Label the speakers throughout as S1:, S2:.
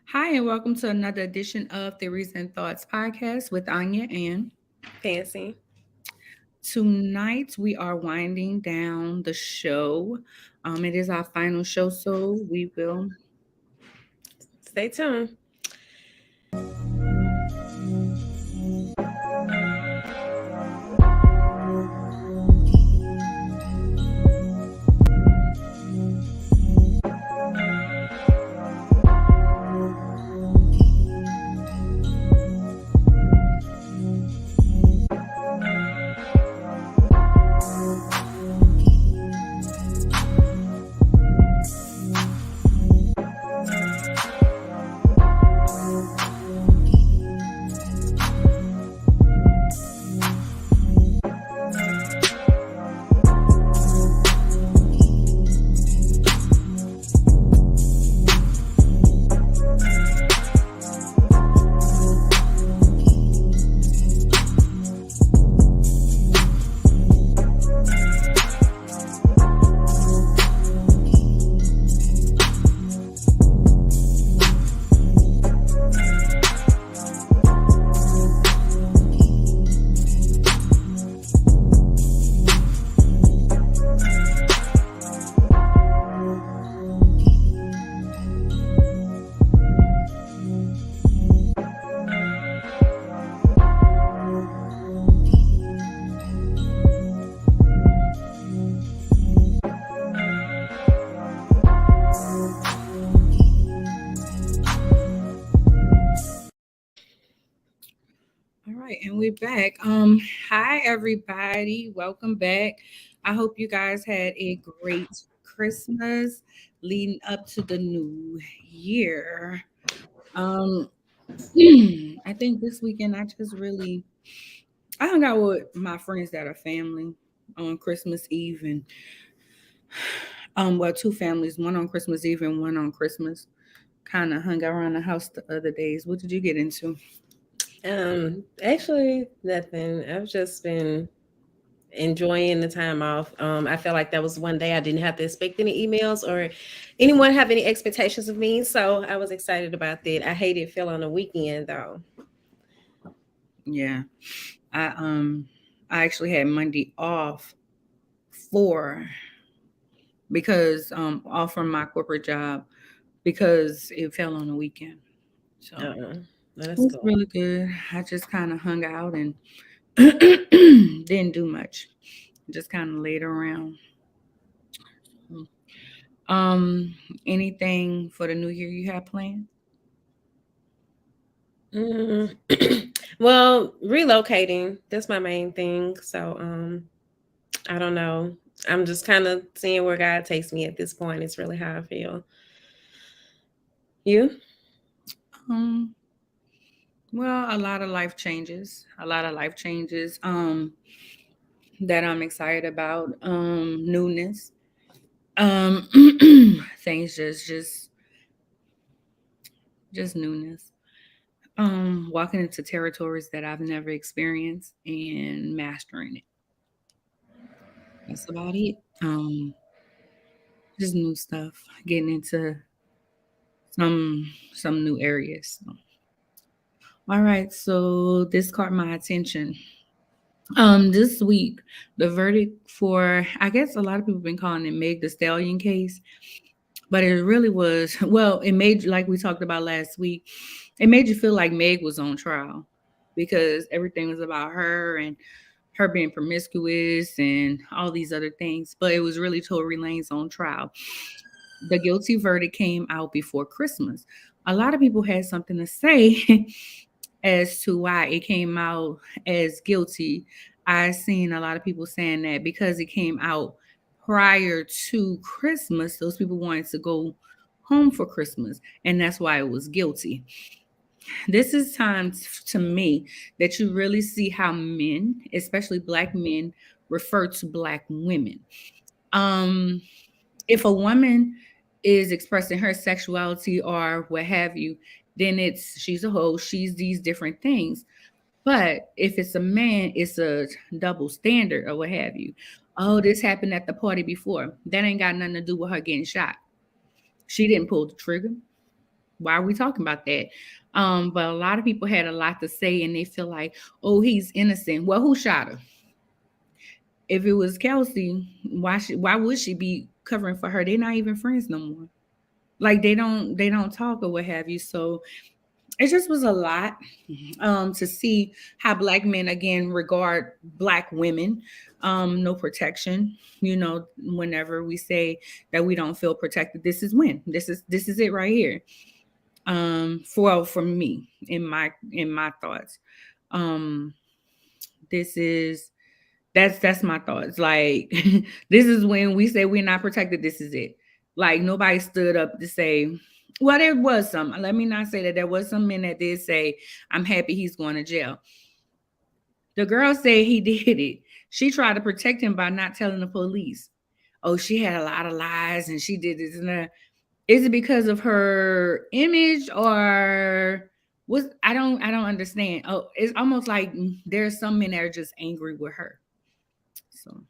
S1: Hi, and welcome to another edition of Theories and Thoughts podcast with Anya and
S2: Fancy.
S1: tonight we are winding down the show. It is our final show, so we will.
S2: Stay tuned.
S1: All right, and we're back. Hi everybody, welcome back. I hope you guys had a great Christmas leading up to the new year. Um, I think this weekend I hung out with my friends that are family on Christmas Eve and well, two families, one on Christmas Eve and one on Christmas. Kind of hung around the house the other days. What did you get into?
S2: Actually, nothing. I've just been enjoying the time off. I felt like that was one day I didn't have to expect any emails or anyone have any expectations of me. So I was excited about that. I hate it fell on a weekend though.
S1: Yeah, I um I actually had Monday off for because off from my corporate job because it fell on the weekend. So it
S2: That's
S1: was
S2: cool.
S1: really good. I just kind of hung out and didn't do much. Just kind of laid around. Um, anything for the new year you have planned?
S2: Mm. Well, relocating, that's my main thing. So I don't know. I'm just kind of seeing where God takes me at this point. It's really how I feel. You?
S1: Um, well, a lot of life changes. A lot of life changes. That I'm excited about. Newness. Um, things just newness. Walking into territories that I've never experienced and mastering it. That's about it. Just new stuff. Getting into some some new areas. So, all right, so this caught my attention. This week, the verdict for I guess a lot of people have been calling it Meg the Stallion case, but it really was well, it made like we talked about last week, it made you feel like Meg was on trial because everything was about her and her being promiscuous and all these other things, but it was really Tory Lane's on trial. The guilty verdict came out before Christmas. A lot of people had something to say as to why it came out as guilty. I seen a lot of people saying that because it came out prior to Christmas, those people wanted to go home for Christmas, and that's why it was guilty. This is time to me that you really see how men, especially black men, refer to black women. Um, if a woman is expressing her sexuality or what have you, then it's she's a hoe, she's these different things. But if it's a man, it's a double standard or what have you. Oh, this happened at the party before. That ain't got nothing to do with her getting shot. She didn't pull the trigger. why are we talking about that? But a lot of people had a lot to say, and they feel like, oh, he's innocent. Well, who shot her? If it was Kelsey, why would she be covering for her? They're not even friends no more. Like they don't talk or what have you. So it just was a lot to see how black men again regard black women. No protection. Whenever we say that we don't feel protected, this is it right here. For me, in my thoughts, um this is that's my thoughts. Like this is when we say we're not protected. This is it. Like nobody stood up to say. Well, there was some. Let me not say that there was some men that did say, "I'm happy he's going to jail." The girl said he did it. She tried to protect him by not telling the police. Oh, she had a lot of lies and she did this and that. Is it because of her image or was I don't understand. Oh, it's almost like there's some men that are just angry with her. So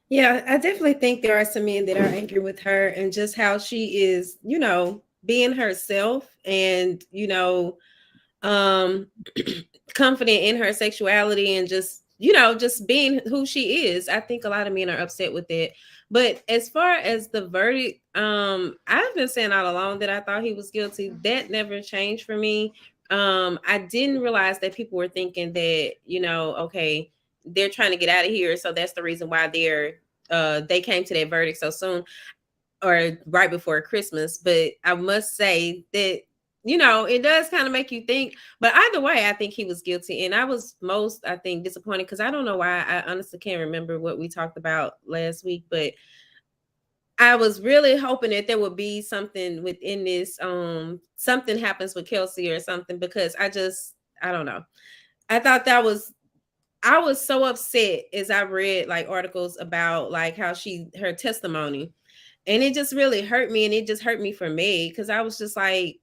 S2: Yeah, I definitely think there are some men that are angry with her and just how she is, being herself and, um confident in her sexuality and just being who she is. I think a lot of men are upset with it. But as far as the verdict, I've been saying all along that I thought he was guilty. That never changed for me. I didn't realize that people were thinking that, okay, they're trying to get out of here, so that's the reason why they came to that verdict so soon or right before Christmas. But I must say that, it does kind of make you think. But either way, I think he was guilty. And I was most, I think, disappointed because I don't know why. I honestly can't remember what we talked about last week, but I was really hoping that there would be something within this, something happens with Kelsey or something, because I don't know. I thought I was so upset as I read like articles about like how her testimony, and it just really hurt me, and it just hurt me for me because I was just like,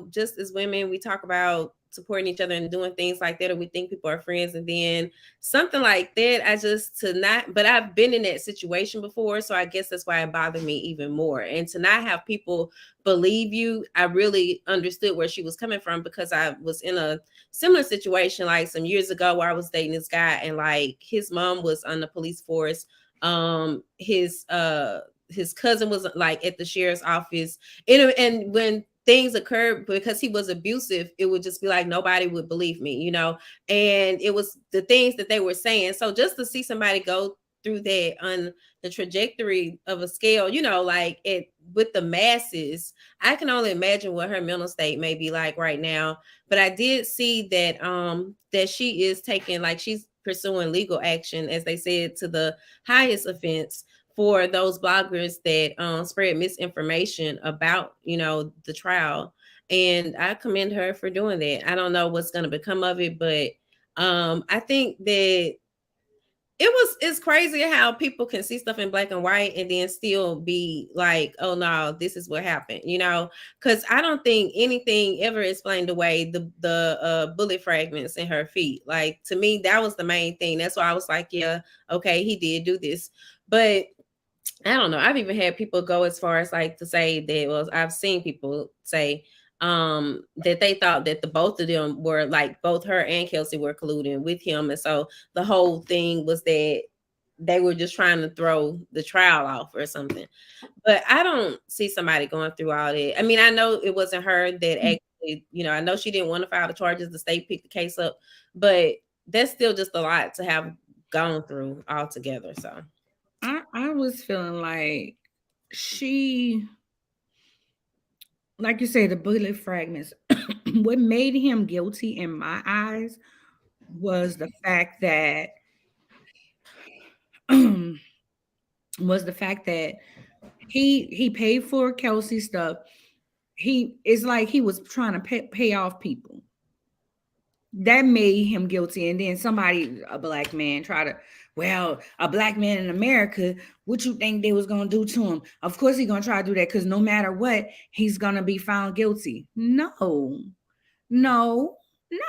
S2: just as women we talk about supporting each other and doing things like that, or we think people are friends, and then something like that, I just to not, but I've been in that situation before, so I guess that's why it bothered me even more. And to not have people believe you, I really understood where she was coming from, because I was in a similar situation like some years ago where I was dating this guy, and like his mom was on the police force. His cousin was like at the sheriff's office, and when things occurred, because he was abusive, it would just be like nobody would believe me, and it was the things that they were saying. So just to see somebody go through that on the trajectory of a scale, like it with the masses, I can only imagine what her mental state may be like right now. But I did see that she is taking, like, she's pursuing legal action, as they said, to the highest offense for those bloggers that spread misinformation about, the trial. And I commend her for doing that. I don't know what's going to become of it, but I think that it's crazy how people can see stuff in black and white and then still be like, oh no, this is what happened, because I don't think anything ever explained away the bullet fragments in her feet. Like, to me, that was the main thing. That's why I was like, yeah, okay, he did do this. But I don't know. I've even had people go as far as like to say that, well, I've seen people say that they thought that the both of them were, like, both her and Kelsey were colluding with him. And so the whole thing was that they were just trying to throw the trial off or something. But I don't see somebody going through all that. I mean, I know it wasn't her that actually, I know she didn't want to file the charges. The state picked the case up, but that's still just a lot to have gone through altogether. So
S1: I was feeling like she, like you say, the bullet fragments. What made him guilty in my eyes was the fact that was the fact that he paid for Kelsey stuff. He It's like he was trying to pay off people. That made him guilty. And then somebody, a black man, try to, well, a black man in America, what you think they was gonna do to him? Of course he's gonna try to do that, because no matter what, he's gonna be found guilty. No, no,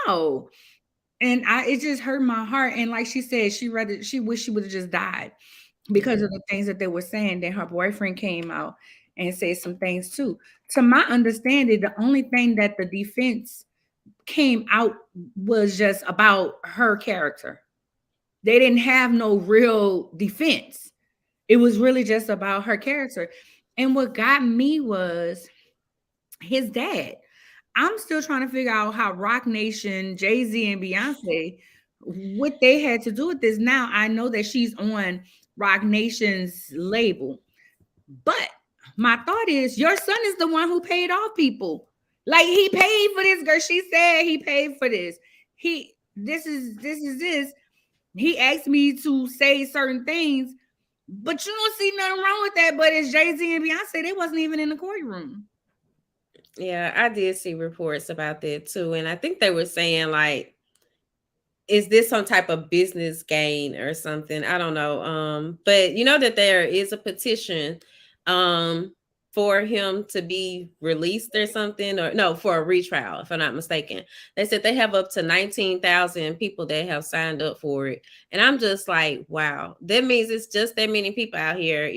S1: no. And it just hurt my heart. And like she said, she wished she would have just died because of the things that they were saying. Then her boyfriend came out and say some things too. To my understanding, the only thing that the defense came out was just about her character. They didn't have no real defense. It was really just about her character. And what got me was his dad. I'm still trying to figure out how Rock Nation, Jay-Z, and Beyonce, what they had to do with this. Now I know that she's on Rock Nation's label, but my thought is your son is the one who paid off people. Like he paid for this girl. She said he paid for this. This is. He asked me to say certain things, but you don't see nothing wrong with that. But it's Jay-Z and Beyonce. They wasn't even in the courtroom.
S2: Yeah, I did see reports about that too. And I think they were saying like, is this some type of business gain or something? I don't know. But you know that there is a petition um for him to be released or something, or no, for a retrial, if I'm not mistaken. They said they have up to 19,000 people that have signed up for it. And I'm just like, wow, that means it's just that many people out here,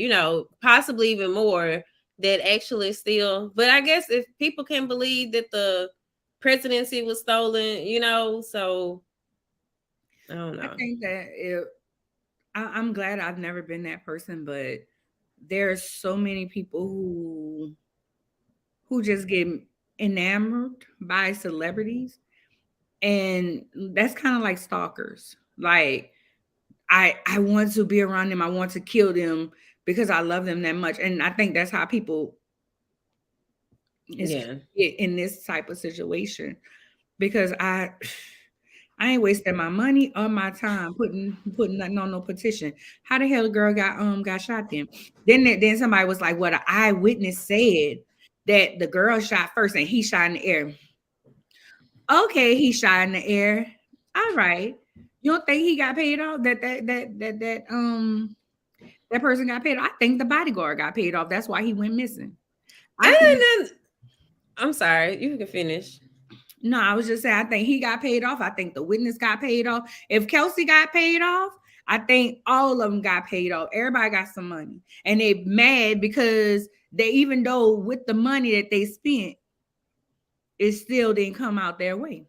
S2: possibly even more that actually still. But I guess if people can believe that the presidency was stolen, so I don't
S1: I
S2: know.
S1: think that I'm glad I've never been that person, but there's so many people who just get enamored by celebrities, and that's kind of like stalkers. Like I want to be around them, I want to kill them because I love them that much, and I think that's how people is
S2: Yeah.
S1: get in this type of situation because I ain't wasting my money or my time putting nothing on no petition. How the hell the girl got shot then? Then somebody was like, "What an eyewitness said that the girl shot first and he shot in the air." Okay, he shot in the air. All right. You don't think he got paid off? That person got paid off? I think the bodyguard got paid off. That's why he went missing. I think
S2: And then, I'm sorry, you can finish.
S1: No, I was just saying, I think he got paid off. I think the witness got paid off. If Kelsey got paid off, I think all of them got paid off. Everybody got some money. And they mad because they, even though with the money that they spent, it still didn't come out their way.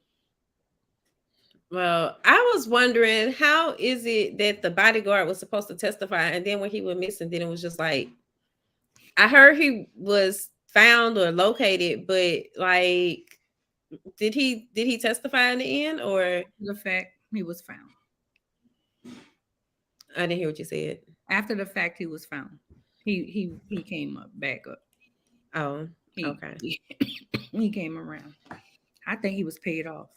S2: Well, I was wondering, how is it that the bodyguard was supposed to testify, and then when he went missing, then it was just like, I heard he was found or located, but like, did he testify in the end, or
S1: The fact he was found.
S2: I didn't hear what you said.
S1: After the fact, he was found. He came up back up.
S2: Oh,
S1: He
S2: okay.
S1: he, he came around. I think he was paid off.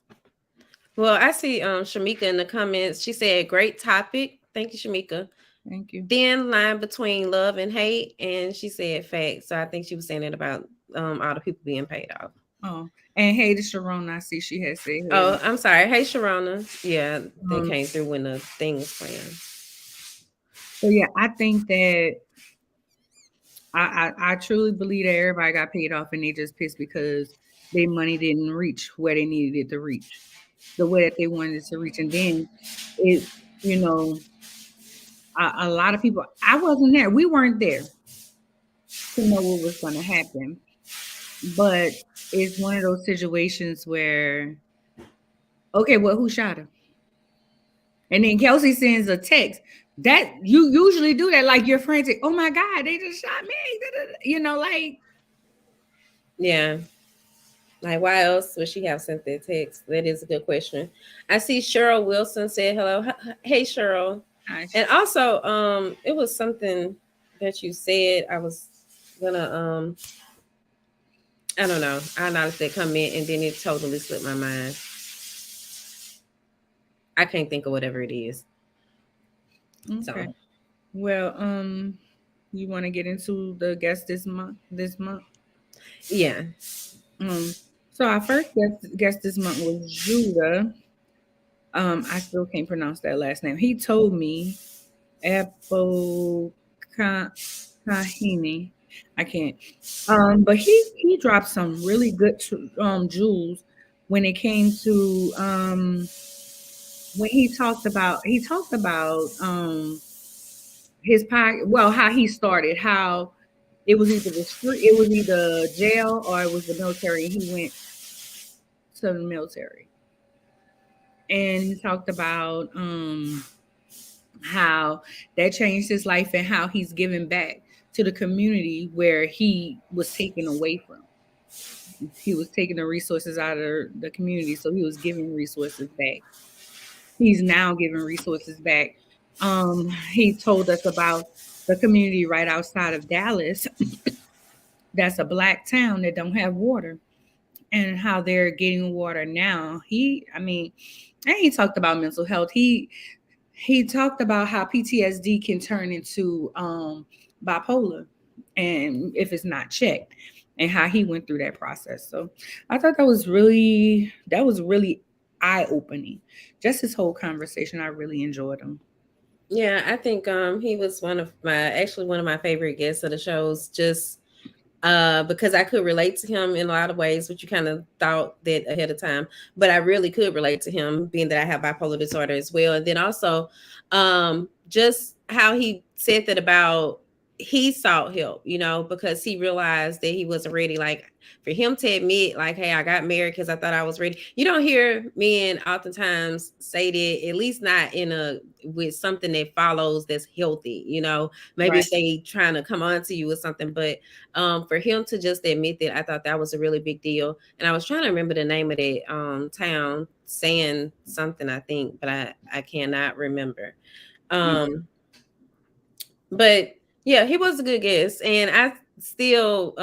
S2: Well, I see Shamika in the comments. She said, great topic. Thank you, Shamika.
S1: Thank you.
S2: Thin line between love and hate. And she said facts. So I think she was saying it about all the people being paid off.
S1: Oh, and hey, to Sharon, I see she has said hey.
S2: Oh, I'm sorry. Hey, Sharona. Yeah, they
S1: Um,
S2: came through when the thing was playing.
S1: so yeah, I think that I truly believe that everybody got paid off and they just pissed because their money didn't reach where they needed it to reach, the way that they wanted it to reach. And then it, you know, a lot of people, I wasn't there. We weren't there to know what was going to happen. But it's one of those situations where, okay, well, who shot him? And then Kelsey sends a text. That you usually do that, like you're frantic. Oh my God, they just shot me. Like
S2: Yeah. Like, why else would she have sent that text? That is a good question. I see Cheryl Wilson said hello. Hey, Cheryl.
S1: I,
S2: And also, it was something that you said. I was gonna, I don't know. I noticed that comment and then it totally slipped my mind. I can't think of whatever it is. So,
S1: okay. Well, you want to get into the guest this month? This month.
S2: yeah.
S1: Um, so our first guest this month was Judah. I still can't pronounce that last name. He told me Apple Kahini. I can't. But he dropped some really good jewels when it came to when he talked about his pod, well, how he started, how It was either the street, it was either jail or it was the military. He went to the military, and he talked about how that changed his life and how he's giving back to the community where he was taken away from. He was taking the resources out of the community, so he was giving resources back. He's now giving resources back. He told us about the community right outside of Dallas that's a black town that don't have water and how they're getting water now. I mean, and he talked about mental health. He talked about how PTSD can turn into bipolar, and if it's not checked, and how he went through that process. So I thought that was really eye opening. Just his whole conversation, I really enjoyed him.
S2: Yeah, I think he was one of my favorite guests of the shows, just because I could relate to him in a lot of ways, which you kind of thought that ahead of time, but I really could relate to him, being that I have bipolar disorder as well. And then also, just how he said that about he sought help, because he realized that he wasn't ready. Like, for him to admit, like, hey, I got married because I thought I was ready. You don't hear men oftentimes say that, at least not in a with something that follows that's healthy. Maybe
S1: Right.
S2: if they trying to come on to you or something, but for him to just admit that, I thought that was a really big deal. And I was trying to remember the name of that town, saying something, I think, but I cannot remember. Um, but yeah, he was a good guest, and I still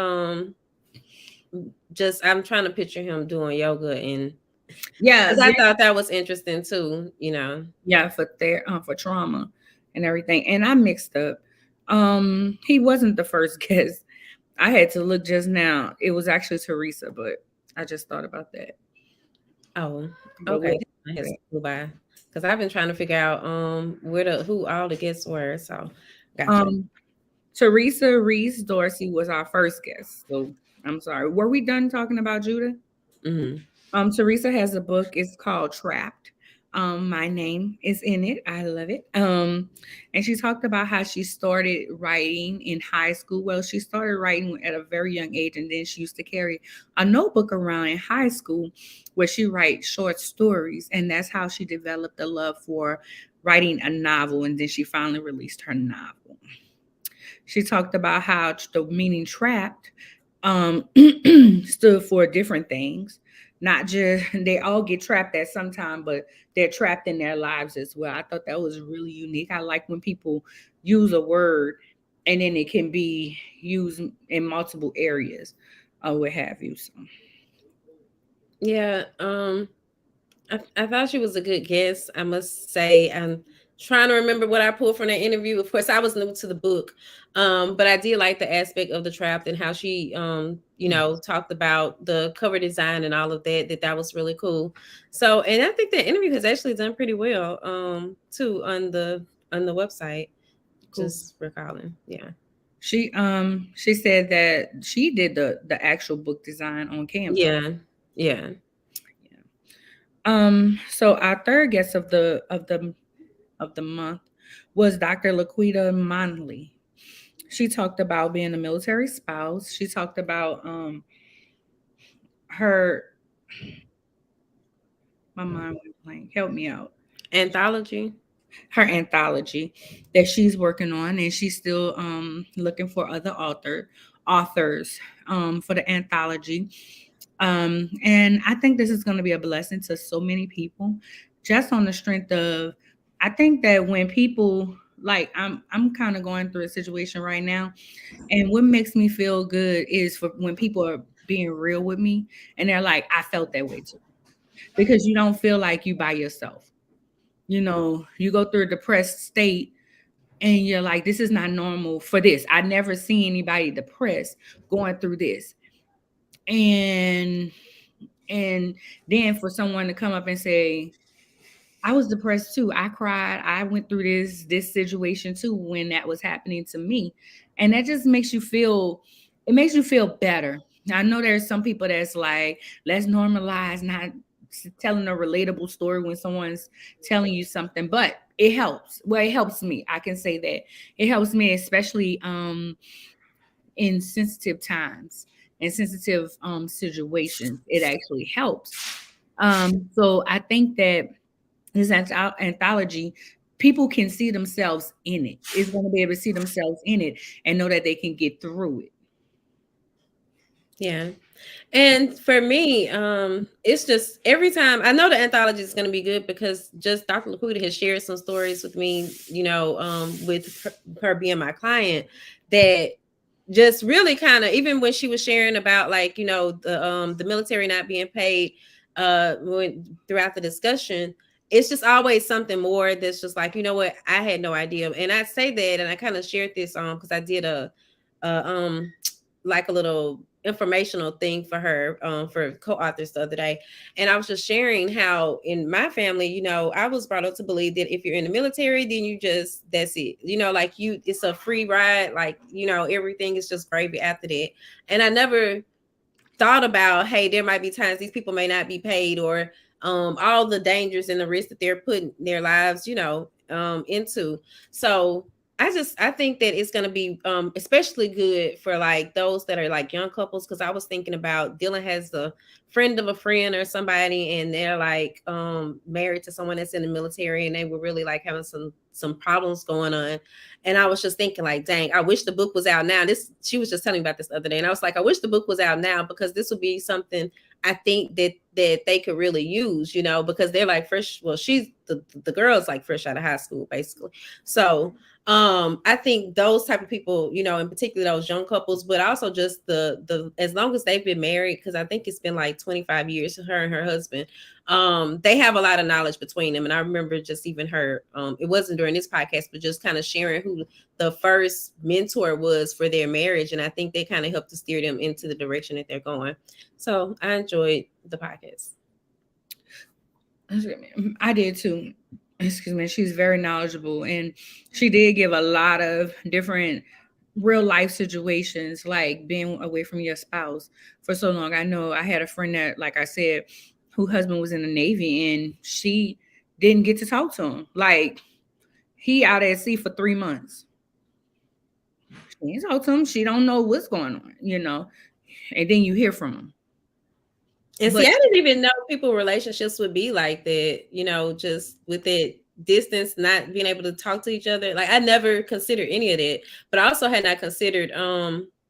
S2: just I'm trying to picture him doing yoga, and
S1: Yeah,
S2: because I thought that was interesting too.
S1: yeah, for trauma and everything. And I mixed up. He wasn't the first guest. I had to look just now. It was actually Teresa, but I just thought about that.
S2: Oh,
S1: But
S2: okay.
S1: we'll
S2: This has flew by because I've been trying to figure out who all the guests were. So gotcha.
S1: um Teresa Reese Dorsey was our first guest. So I'm sorry. Were we done talking about Judah?
S2: Hmm.
S1: Teresa has a book. It's called Trapped. My name is in it. I love it. And she talked about how she started writing in high school. Well, she started writing at a very young age, and then she used to carry a notebook around in high school where she writes short stories, and that's how she developed a love for writing a novel. And then she finally released her novel. She talked about how the meaning trapped stood for different things. Not just they all get trapped at some time, but they're trapped in their lives as well. I thought that was really unique. I like when people use a word and then it can be used in multiple areas or what have you. So
S2: Yeah. I thought she was a good guest. I must say, I'm trying to remember what I pulled from that interview. Of course, I was new to the book, but I did like the aspect of the trap and how she, talked about the cover design and all of that. That was really cool. So, and I think that interview has actually done pretty well, too, on the website.
S1: cool.
S2: Just recalling, yeah,
S1: She said that she did the actual book design on Canva.
S2: yeah, yeah.
S1: So our third guest of the month was Dr. Laquita Monley. She talked about being a military spouse. She talked about her my mind went blank. Help me out.
S2: Anthology.
S1: Her anthology that she's working on, and she's still looking for other authors for the anthology. And I think this is going to be a blessing to so many people, just on the strength of. I think that when people like I'm kind of going through a situation right now, and what makes me feel good is for when people are being real with me and they're like, I felt that way too, because you don't feel like you by yourself. You go through a depressed state and you're like, this is not normal for this. I never see anybody depressed going through this. And and then for someone to come up and say, I was depressed too. I cried. I went through this situation too when that was happening to me. And that just makes you feel it makes you feel better. I know there's some people that's like, let's normalize not telling a relatable story when someone's telling you something, but it helps. Well, it helps me. I can say that. It helps me, especially in sensitive times and sensitive situations. It actually helps. So I think that this anthology, people can see themselves in it. It's going to be able to see themselves in it and know that they can get through it.
S2: Yeah. And for me, it's just every time I know the anthology is going to be good because just Dr. Laquita has shared some stories with me, with her being my client, that just really kind of, even when she was sharing about, like, the military not being paid throughout the discussion, it's just always something more that's just like, you know what, I had no idea. And I say that, and I kind of shared this because I did a like a little informational thing for her, for co-authors the other day. And I was just sharing how in my family, I was brought up to believe that if you're in the military, then you just, that's it, like, it's a free ride, like, everything is just gravy after that. And I never thought about, hey, there might be times these people may not be paid, or all the dangers and the risks that they're putting their lives, into. So I think that it's going to be especially good for like those that are like young couples, because I was thinking about Dylan has a friend of a friend or somebody, and they're like married to someone that's in the military, and they were really like having some problems going on. And I was just thinking, like, dang, I wish the book was out now. This, she was just telling me about this the other day, and I was like, I wish the book was out now, because this would be something I think that they could really use, because they're like fresh. Well, she's the girl's like fresh out of high school, basically. So I think those type of people, in particular those young couples, but also just the as long as they've been married, because I think it's been like 25 years, her and her husband, they have a lot of knowledge between them. And I remember just even her, it wasn't during this podcast, but just kind of sharing who the first mentor was for their marriage. And I think they kind of helped to steer them into the direction that they're going. So I enjoyed the podcast.
S1: I did too. Excuse me. She's very knowledgeable, and she did give a lot of different real life situations, like being away from your spouse for so long. I know I had a friend that, like I said, whose husband was in the Navy, and she didn't get to talk to him. Like, he out at sea for 3 months. She didn't talk to him. She don't know what's going on. And then you hear from him.
S2: And see,
S1: But
S2: I didn't even know people relationships would be like that, just with it distance, not being able to talk to each other. Like, I never considered any of that. But I also had not considered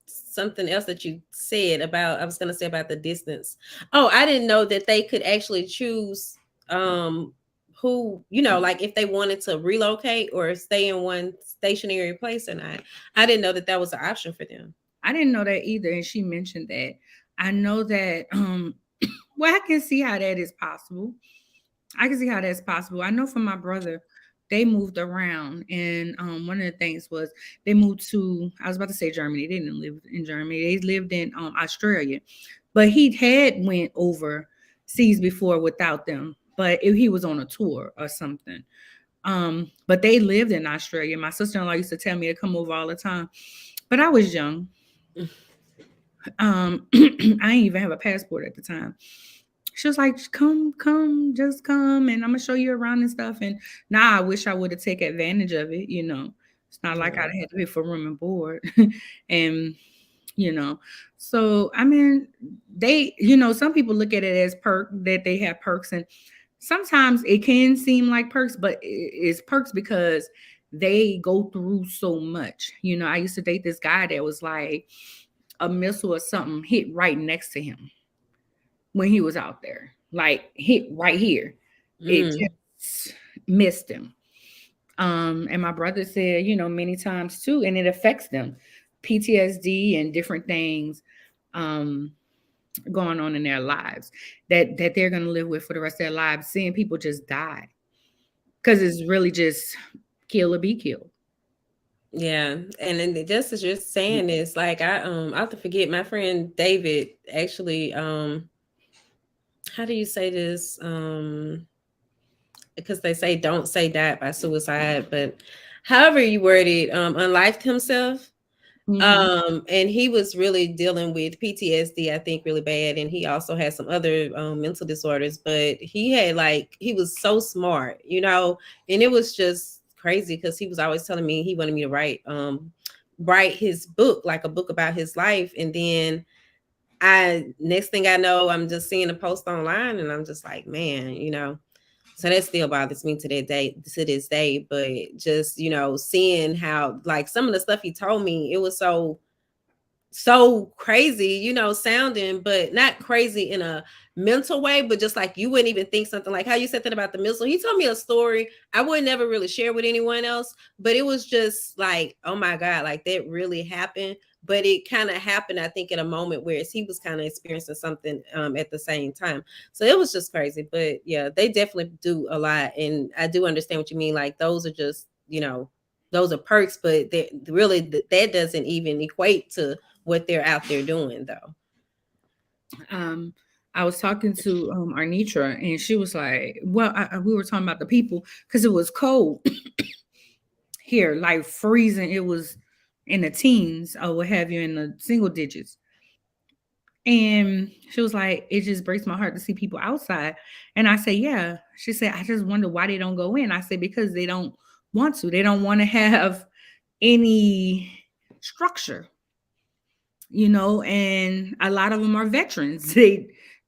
S2: something else that you said about, I was gonna say about the distance. Oh, I didn't know that they could actually choose who, like if they wanted to relocate or stay in one stationary place or not. I didn't know that that was an option for them.
S1: I didn't know that either, and she mentioned that. I know that well, I can see how that is possible. I can see how that's possible. I know for my brother, they moved around, and one of the things was they moved to, I was about to say Germany. They didn't live in Germany. They lived in Australia, but he had went overseas before without them. But he was on a tour or something. But they lived in Australia. My sister-in-law used to tell me to come over all the time, but I was young. I didn't even have a passport at the time. She was like, come, just come, and I'm gonna show you around and stuff. And now I wish I would have taken advantage of it. It's not like
S2: Yeah.
S1: I'd had to pay for room and board. And you know, so I mean, some people look at it as that they have perks, and sometimes it can seem like perks, but it's perks because they go through so much. I used to date this guy that was like a missile or something hit right next to him when he was out there, like hit right here. It
S2: Mm.
S1: just missed him. And my brother said, many times too, and it affects them, PTSD and different things um, going on in their lives that they're going to live with for the rest of their lives, seeing people just die because it's really just kill or be killed.
S2: Yeah, and then just as you're saying this, like I have to forget my friend David actually how do you say this? Because they say don't say died by suicide, but however you word it, unlifed himself.
S1: Mm-hmm.
S2: And he was really dealing with PTSD, I think, really bad, and he also had some other mental disorders. But he was so smart, and it was just crazy because he was always telling me he wanted me to write write his book, like a book about his life. And then I next thing I know, I'm just seeing a post online and I'm just like, man, so that still bothers me to that day, to this day. But just, seeing how like some of the stuff he told me, it was so crazy, sounding, but not crazy in a mental way, but just like you wouldn't even think something like how you said that about the missile. He told me a story I would never really share with anyone else, but it was just like, oh my God, like that really happened. But it kind of happened, I think, in a moment where he was kind of experiencing something at the same time. So it was just crazy. But yeah, they definitely do a lot. And I do understand what you mean. Like those are just, those are perks, but really that doesn't even equate to what they're out there doing though.
S1: Um, I was talking to Arnitra, and she was like, "Well, we were talking about the people because it was cold here, like freezing. It was in the teens or what have you, in the single digits." And she was like, "It just breaks my heart to see people outside." And I said, "Yeah." She said, "I just wonder why they don't go in." I said, "Because they don't want to. They don't want to have any structure, and a lot of them are veterans.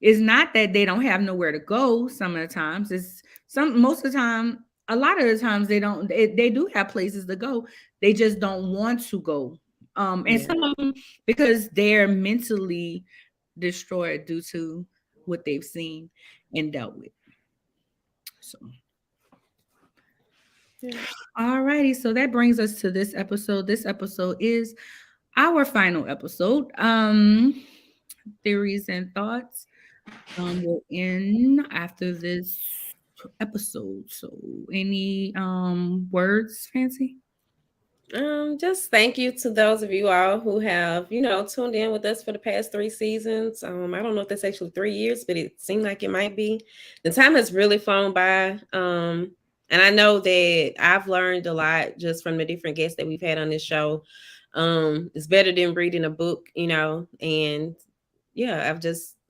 S1: It's not that they don't have nowhere to go. Some of the times, it's some most of the time. A lot of the times, they don't. They do have places to go. They just don't want to go. And
S2: Yeah.
S1: some of them because they're mentally destroyed due to what they've seen and dealt with. So,
S2: Yeah.
S1: all righty. So that brings us to this episode. This episode is our final episode. Theories and thoughts will end after this episode. So, any words, Fancy?
S2: Just thank you to those of you all who have, tuned in with us for the past 3 seasons. I don't know if that's actually 3 years, but it seemed like it might be. The time has really flown by. And I know that I've learned a lot just from the different guests that we've had on this show. It's better than reading a book, and yeah,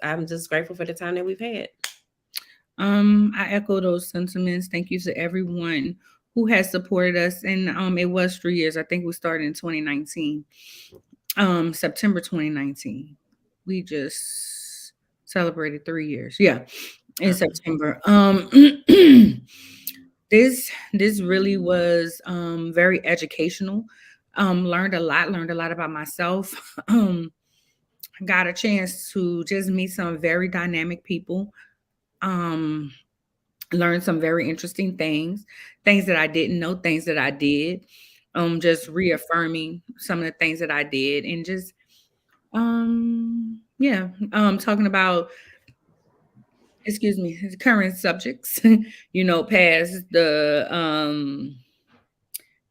S2: I'm just grateful for the time that we've had.
S1: I echo those sentiments. Thank you to everyone who has supported us. And it was 3 years. I think we started in 2019. September 2019. We just celebrated 3 years. Yeah, in September. This really was very educational. Learned a lot about myself. Got a chance to just meet some very dynamic people. Um, learned some very interesting things that I didn't know, things that I did. Just reaffirming some of the things that I did, and just yeah, talking about, excuse me, current subjects,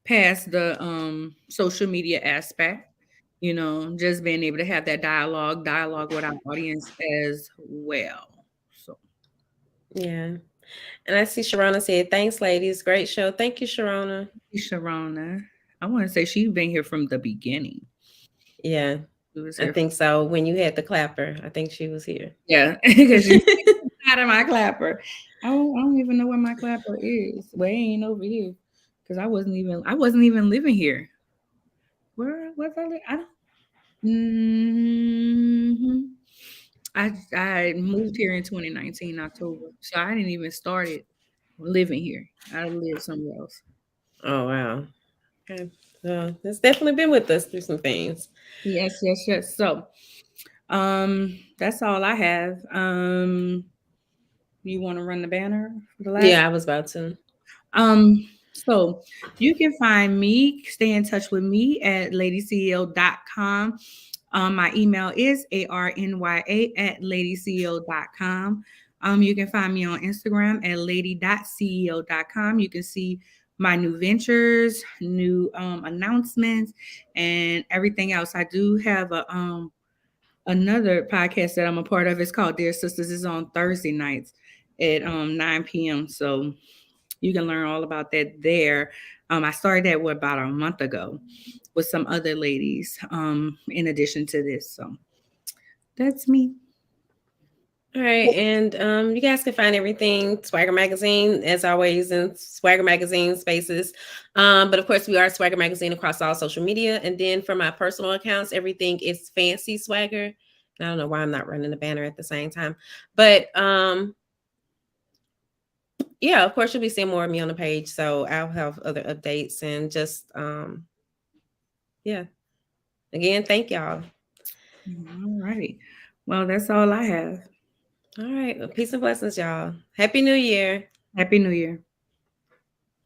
S1: past the social media aspect, just being able to have that dialogue with our audience as well. So,
S2: Yeah. And I see Sharona said, thanks, ladies. Great show. Thank you, Sharona.
S1: Sharona, I want to say she's been here from the beginning.
S2: Yeah,
S1: She was
S2: I
S1: here.
S2: think so. When you had the clapper, I think she was here.
S1: Yeah, because she's out of my clapper. I don't even know where my clapper is. Well, it ain't over here because I wasn't even living here. Where was I? I don't. hmm I moved here in 2019 October, so I didn't even started living here. I lived somewhere else.
S2: Oh, wow. Okay. So it's definitely been with us through some things.
S1: Yes, yes, yes. So, that's all I have. You want to run the banner for the last?
S2: Yeah, I was about to.
S1: So you can find me, stay in touch with me at ladyceo.com. My email is arnya@ladyceo.com. You can find me on Instagram at lady.ceo.com. You can see my new ventures, new announcements, and everything else. I do have another podcast that I'm a part of. It's called Dear Sisters. It's on Thursday nights at 9 p.m. So you can learn all about that there. I started that about a month ago with some other ladies in addition to this. So that's me.
S2: All right, and you guys can find everything Swagger Magazine as always in Swagger Magazine spaces. But of course, we are Swagger Magazine across all social media. And then for my personal accounts, everything is Fancy Swagger. And I don't know why I'm not running the banner at the same time, but yeah, of course, you'll be seeing more of me on the page. So I'll have other updates and just yeah. Again, thank y'all.
S1: All right. Well, that's all I have.
S2: All right, well, peace and blessings, y'all. Happy New Year.
S1: Happy New Year.